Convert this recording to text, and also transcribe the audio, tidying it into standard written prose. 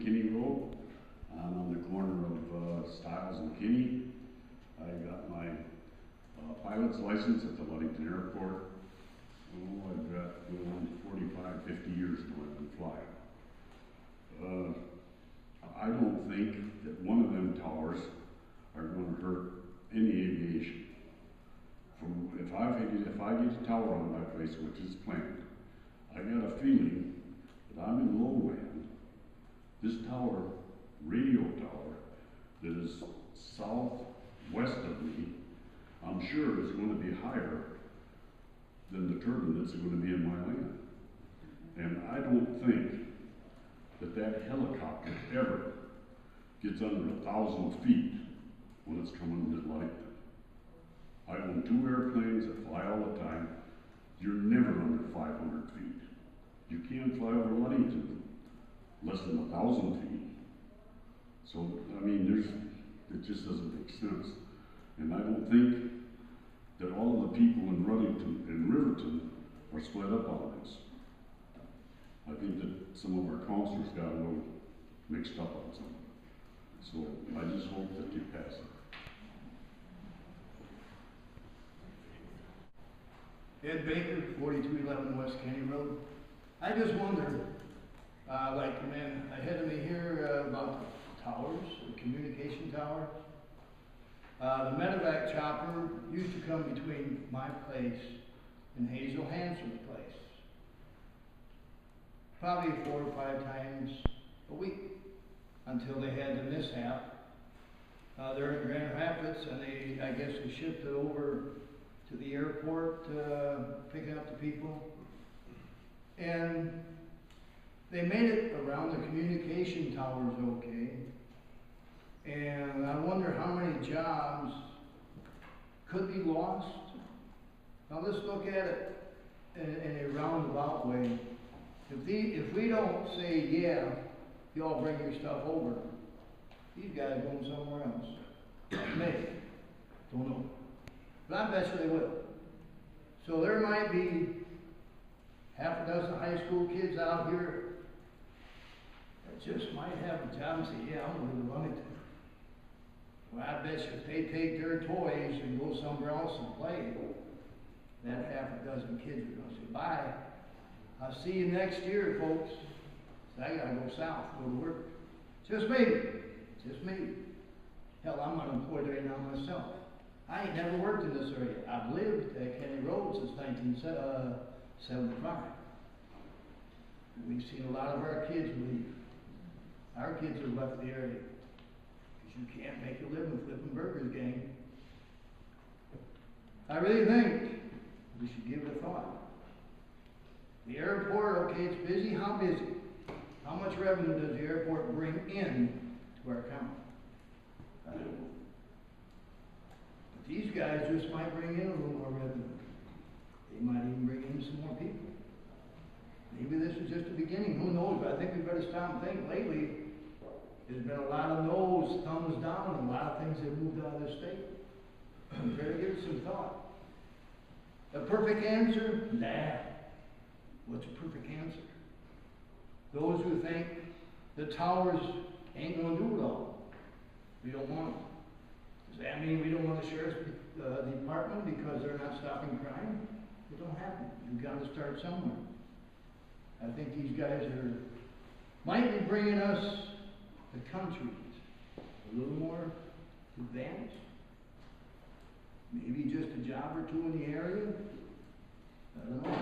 Kinney Road. I'm on the corner of Stiles and Kinney. I got my pilot's license at the Ludington Airport. Oh, I've got going on 45, 50 years now I've been flying. I don't think that one of them towers are going to hurt any aviation. If I get a tower on my place, which is planned, I got a feeling that I'm in lowland. This tower, radio tower, that is southwest of me, I'm sure is going to be higher than the turbine that's going to be in my land. And I don't think that helicopter ever gets under 1,000 feet when it's coming to Ludington. I own 2 airplanes that fly all the time. You're never under 500 feet. You can't fly over Ludington less than 1,000 feet. So, I mean, it just doesn't make sense. And I don't think that all of the people in Ludington and Riverton are split up on this. I think that some of our councilors got a little mixed up on something. So I just hope that you pass it. Ed Baker, 4211 West Kenny Road. I just wonder, like the man ahead of me here about the towers, the communication towers. The medevac chopper used to come between my place and Hazel Hanson's place. Probably 4 or 5 times a week until they had the mishap. They're in Grand Rapids, and I guess they shipped it over to the airport, picking up the people. And they made it around the communication towers okay. And I wonder how many jobs could be lost. Now let's look at it in a roundabout way. If we don't say, yeah, y'all bring your stuff over, these guys are going somewhere else. Maybe. Don't know. But I bet you they will. So there might be half a dozen high school kids out here that just might have a job and say, yeah, I'm going to Ludington. Well, I bet you if they take their toys and go somewhere else and play, that half a dozen kids are going to say, bye. I'll see you next year, folks. So I got to go south, go to work. Just me. Just me. Hell, I'm unemployed right now myself. I ain't never worked in this area. I've lived at Kenny Road since 1975. We've seen a lot of our kids leave. Our kids have left the area. Because you can't make a living flipping burgers, gang. I really think we should give it a thought. The airport, okay, it's busy. How busy? How much revenue does the airport bring in to our county? I don't know. But these guys just might bring in a little more revenue. They might even bring in some more people. Maybe this is just the beginning. Who knows? But I think we better stop and think. Lately, there's been a lot of no's, thumbs down, and a lot of things that moved out of the state. We better give it some thought. A perfect answer? Nah. What's a perfect answer? Those who think the towers ain't going to do it all. We don't want them. Does that mean we don't want the sheriff's department because they're not stopping crime? It don't happen. You've got to start somewhere. I think these guys might be bringing us, the country, a little more advanced. Maybe just a job or 2 in the area. I don't know.